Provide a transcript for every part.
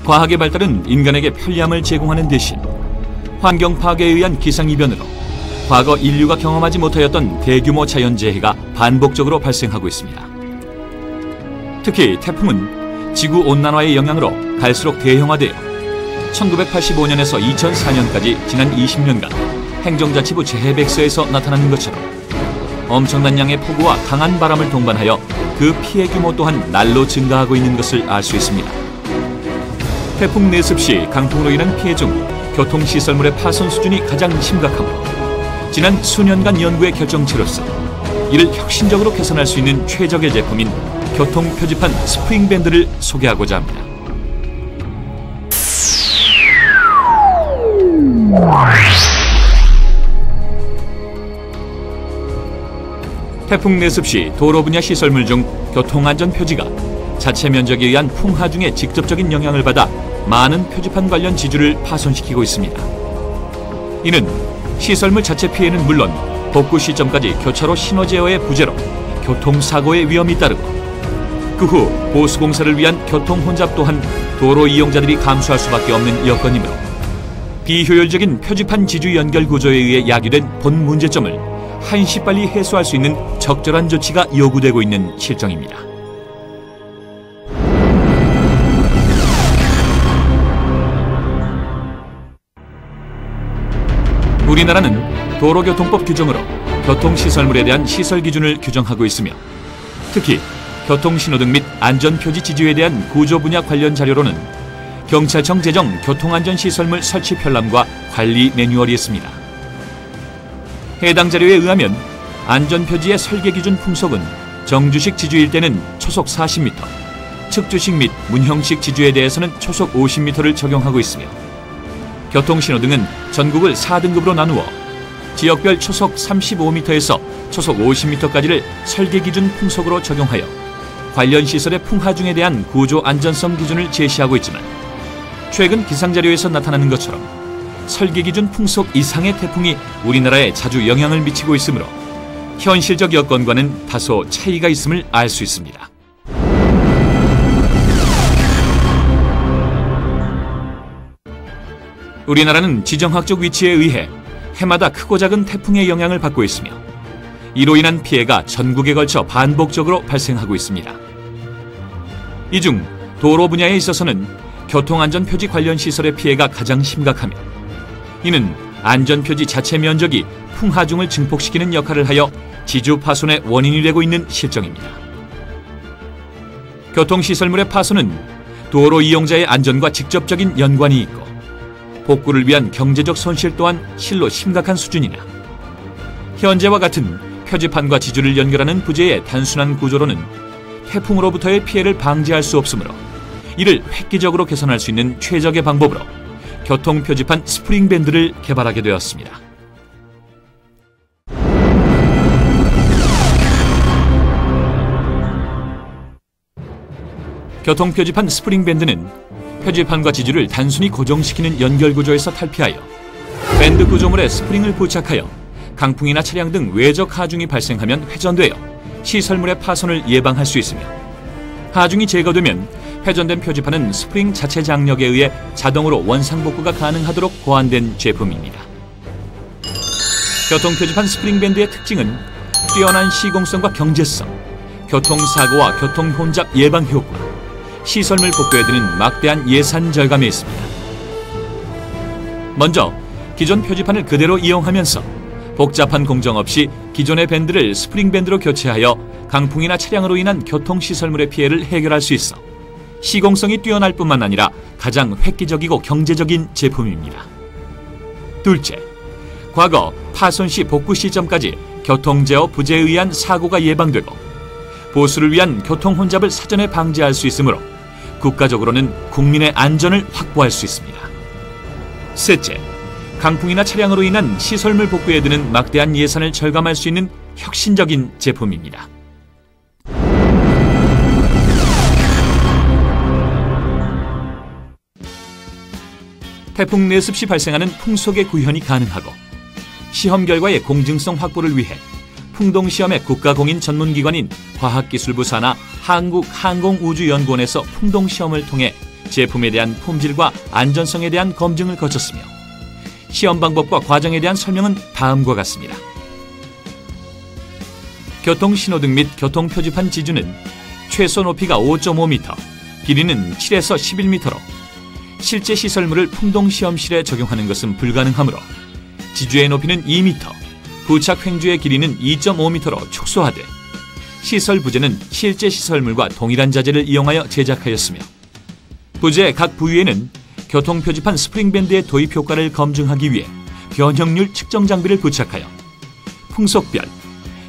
과학의 발달은 인간에게 편리함을 제공하는 대신 환경 파괴에 의한 기상이변으로 과거 인류가 경험하지 못하였던 대규모 자연재해가 반복적으로 발생하고 있습니다. 특히 태풍은 지구온난화의 영향으로 갈수록 대형화되어 1985년에서 2004년까지 지난 20년간 행정자치부 재해백서에서 나타나는 것처럼 엄청난 양의 폭우와 강한 바람을 동반하여 그 피해 규모 또한 날로 증가하고 있는 것을 알 수 있습니다. 태풍 내습 시 강풍으로 인한 피해 중 교통시설물의 파손 수준이 가장 심각하므로 지난 수년간 연구의 결정체로서 이를 혁신적으로 개선할 수 있는 최적의 제품인 교통표지판 스프링밴드를 소개하고자 합니다. 태풍 내습 시 도로 분야 시설물 중 교통안전 표지가 자체 면적에 의한 풍하중의 직접적인 영향을 받아 많은 표지판 관련 지주를 파손시키고 있습니다. 이는 시설물 자체 피해는 물론 복구 시점까지 교차로 신호 제어의 부재로 교통사고의 위험이 따르고 그 후 보수공사를 위한 교통혼잡 또한 도로 이용자들이 감수할 수밖에 없는 여건이므로 비효율적인 표지판 지주 연결 구조에 의해 야기된 본 문제점을 한시 빨리 해소할 수 있는 적절한 조치가 요구되고 있는 실정입니다. 우리나라는 도로교통법 규정으로 교통시설물에 대한 시설 기준을 규정하고 있으며 특히 교통신호등 및 안전표지 지주에 대한 구조 분야 관련 자료로는 경찰청 제정 교통안전시설물 설치 편람과 관리 매뉴얼이 있습니다. 해당 자료에 의하면 안전표지의 설계 기준 풍속은 정주식 지주일 때는 초속 40m, 측주식 및 문형식 지주에 대해서는 초속 50m를 적용하고 있으며 교통신호등은 전국을 4등급으로 나누어 지역별 초속 35m에서 초속 50m까지를 설계 기준 풍속으로 적용하여 관련 시설의 풍하중에 대한 구조 안전성 기준을 제시하고 있지만 최근 기상자료에서 나타나는 것처럼 설계 기준 풍속 이상의 태풍이 우리나라에 자주 영향을 미치고 있으므로 현실적 여건과는 다소 차이가 있음을 알 수 있습니다. 우리나라는 지정학적 위치에 의해 해마다 크고 작은 태풍의 영향을 받고 있으며 이로 인한 피해가 전국에 걸쳐 반복적으로 발생하고 있습니다. 이 중 도로 분야에 있어서는 교통안전표지 관련 시설의 피해가 가장 심각하며 이는 안전표지 자체 면적이 풍하중을 증폭시키는 역할을 하여 지주 파손의 원인이 되고 있는 실정입니다. 교통시설물의 파손은 도로 이용자의 안전과 직접적인 연관이 있고 복구를 위한 경제적 손실 또한 실로 심각한 수준이나 현재와 같은 표지판과 지주를 연결하는 부재의 단순한 구조로는 태풍으로부터의 피해를 방지할 수 없으므로 이를 획기적으로 개선할 수 있는 최적의 방법으로 교통표지판 스프링밴드를 개발하게 되었습니다. 교통표지판 스프링밴드는 표지판과 지주를 단순히 고정시키는 연결구조에서 탈피하여 밴드 구조물에 스프링을 부착하여 강풍이나 차량 등 외적 하중이 발생하면 회전되어 시설물의 파손을 예방할 수 있으며 하중이 제거되면 회전된 표지판은 스프링 자체 장력에 의해 자동으로 원상복구가 가능하도록 고안된 제품입니다. 교통표지판 스프링밴드의 특징은 뛰어난 시공성과 경제성, 교통사고와 교통혼잡 예방 효과, 시설물 복구에 드는 막대한 예산 절감에 있습니다. 먼저 기존 표지판을 그대로 이용하면서 복잡한 공정 없이 기존의 밴드를 스프링 밴드로 교체하여 강풍이나 차량으로 인한 교통시설물의 피해를 해결할 수 있어 시공성이 뛰어날 뿐만 아니라 가장 획기적이고 경제적인 제품입니다. 둘째, 과거 파손 시 복구 시점까지 교통제어 부재에 의한 사고가 예방되고 보수를 위한 교통혼잡을 사전에 방지할 수 있으므로 국가적으로는 국민의 안전을 확보할 수 있습니다. 셋째, 강풍이나 차량으로 인한 시설물 복구에 드는 막대한 예산을 절감할 수 있는 혁신적인 제품입니다. 태풍 내습 시 발생하는 풍속의 구현이 가능하고 시험 결과의 공정성 확보를 위해 풍동시험의 국가공인 전문기관인 과학기술부 산하 한국항공우주연구원에서 풍동시험을 통해 제품에 대한 품질과 안전성에 대한 검증을 거쳤으며 시험 방법과 과정에 대한 설명은 다음과 같습니다. 교통신호등 및 교통표지판 지주는 최소 높이가 5.5m, 길이는 7에서 11m로 실제 시설물을 풍동시험실에 적용하는 것은 불가능하므로 지주의 높이는 2m, 부착 횡주의 길이는 2.5m로 축소하되 시설 부재는 실제 시설물과 동일한 자재를 이용하여 제작하였으며 부재 각 부위에는 교통표지판 스프링밴드의 도입 효과를 검증하기 위해 변형률 측정 장비를 부착하여 풍속별,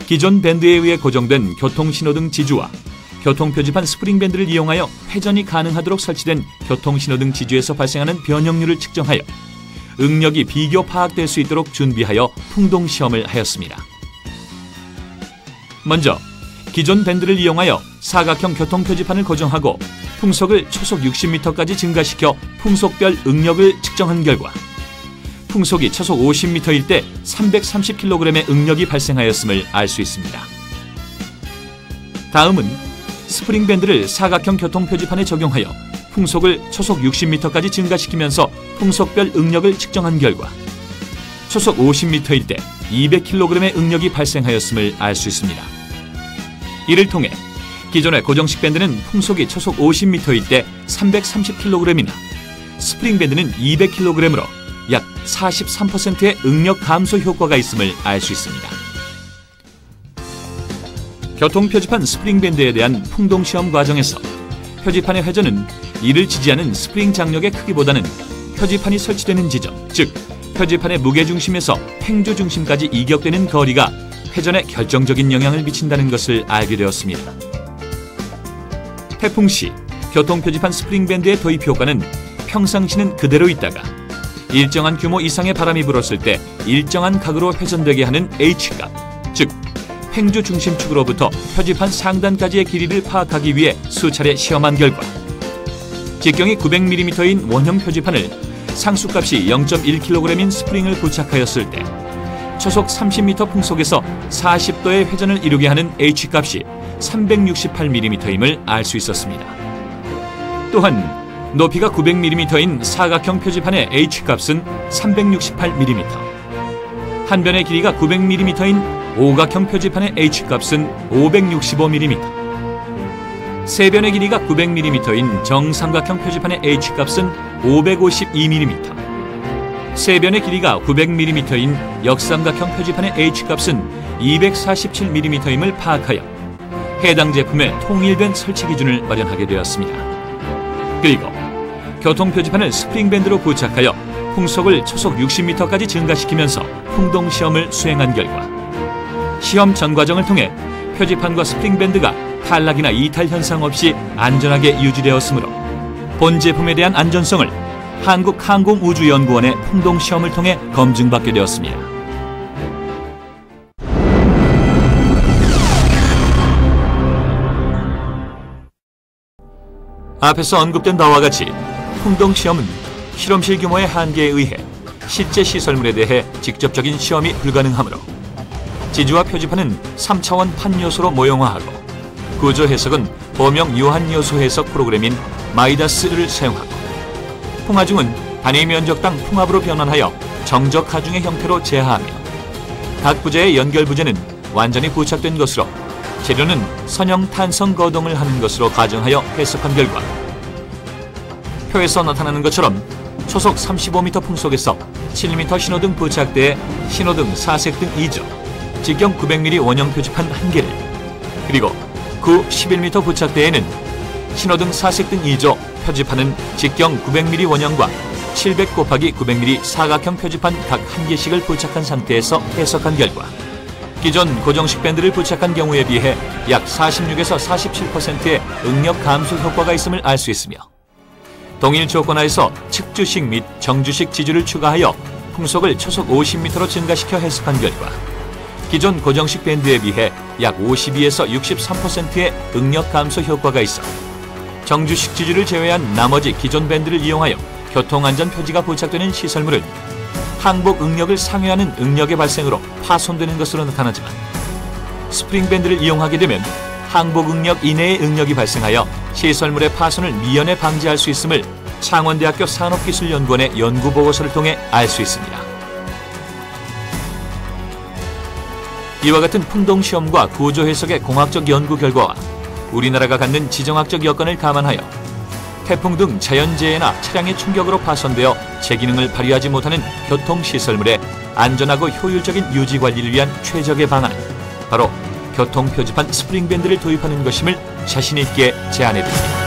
기존 밴드에 의해 고정된 교통신호등 지주와 교통표지판 스프링밴드를 이용하여 회전이 가능하도록 설치된 교통신호등 지주에서 발생하는 변형률을 측정하여 응력이 비교 파악될 수 있도록 준비하여 풍동시험을 하였습니다. 먼저 기존 밴드를 이용하여 사각형 교통표지판을 고정하고 풍속을 초속 60m까지 증가시켜 풍속별 응력을 측정한 결과 풍속이 초속 50m일 때 330kg의 응력이 발생하였음을 알 수 있습니다. 다음은 스프링밴드를 사각형 교통표지판에 적용하여 풍속을 초속 60m까지 증가시키면서 풍속별 응력을 측정한 결과 초속 50m일 때 200kg의 응력이 발생하였음을 알 수 있습니다. 이를 통해 기존의 고정식 밴드는 풍속이 초속 50m일 때 330kg이나 스프링밴드는 200kg으로 약 43%의 응력 감소 효과가 있음을 알 수 있습니다. 교통표지판 스프링밴드에 대한 풍동시험 과정에서 표지판의 회전은 이를 지지하는 스프링 장력의 크기보다는 표지판이 설치되는 지점, 즉 표지판의 무게중심에서 횡주중심까지 이격되는 거리가 회전에 결정적인 영향을 미친다는 것을 알게 되었습니다. 태풍 시 교통표지판 스프링밴드의 도입 효과는 평상시는 그대로 있다가 일정한 규모 이상의 바람이 불었을 때 일정한 각으로 회전되게 하는 H값, 즉 횡주 중심축으로부터 표지판 상단까지의 길이를 파악하기 위해 수차례 시험한 결과 직경이 900mm인 원형 표지판을 상수값이 0.1kg인 스프링을 부착하였을 때 초속 30m 풍속에서 40도의 회전을 이루게 하는 H값이 368mm임을 알 수 있었습니다. 또한 높이가 900mm인 사각형 표지판의 H값은 368mm, 한 변의 길이가 900mm인 오각형 표지판의 H값은 565mm, 세 변의 길이가 900mm인 정삼각형 표지판의 H값은 552mm, 세 변의 길이가 900mm인 역삼각형 표지판의 H값은 247mm임을 파악하여 해당 제품의 통일된 설치 기준을 마련하게 되었습니다. 그리고 교통표지판을 스프링밴드로 부착하여 풍속을 초속 60m까지 증가시키면서 풍동시험을 수행한 결과 시험 전 과정을 통해 표지판과 스프링밴드가 탈락이나 이탈 현상 없이 안전하게 유지되었으므로 본 제품에 대한 안전성을 한국항공우주연구원의 풍동시험을 통해 검증받게 되었습니다. 앞에서 언급된 바와 같이 풍동시험은 실험실 규모의 한계에 의해 실제 시설물에 대해 직접적인 시험이 불가능하므로 지주와 표지판은 3차원 판요소로 모형화하고 구조 해석은 범용 유한 요소 해석 프로그램인 마이다스를 사용하고 풍하중은 단위 면적당 풍압으로 변환하여 정적 하중의 형태로 재하하며 각 부재의 연결 부재는 완전히 부착된 것으로 재료는 선형 탄성 거동을 하는 것으로 가정하여 해석한 결과 표에서 나타나는 것처럼 초속 35m 풍속에서 7m 신호등 부착대에 신호등 4색등 2조, 직경 900mm 원형 표지판 1개를, 그리고 구 11m 부착대에는 신호등 4색등 2조, 표지판은 직경 900mm 원형과 700 곱하기 900mm 사각형 표지판 각 1개씩을 부착한 상태에서 해석한 결과 기존 고정식 밴드를 부착한 경우에 비해 약 46에서 47%의 응력 감소 효과가 있음을 알 수 있으며 동일 조건하에서 측주식 및 정주식 지주를 추가하여 풍속을 초속 50m로 증가시켜 해석한 결과 기존 고정식 밴드에 비해 약 52에서 63%의 응력 감소 효과가 있어 정주식 지주를 제외한 나머지 기존 밴드를 이용하여 교통안전 표지가 부착되는 시설물은 항복 응력을 상회하는 응력의 발생으로 파손되는 것으로 나타나지만 스프링밴드를 이용하게 되면 항복 이내의 응력이 발생하여 시설물의 파손을 미연에 방지할 수 있음을 창원대학교 산업기술연구원의 연구보고서를 통해 알 수 있습니다. 이와 같은 풍동시험과 구조해석의 공학적 연구 결과와 우리나라가 갖는 지정학적 여건을 감안하여 태풍 등 자연재해나 차량의 충격으로 파손되어 제 기능을 발휘하지 못하는 교통시설물의 안전하고 효율적인 유지관리를 위한 최적의 방안은 바로 교통표지판 스프링밴드를 도입하는 것임을 자신 있게 제안해드립니다.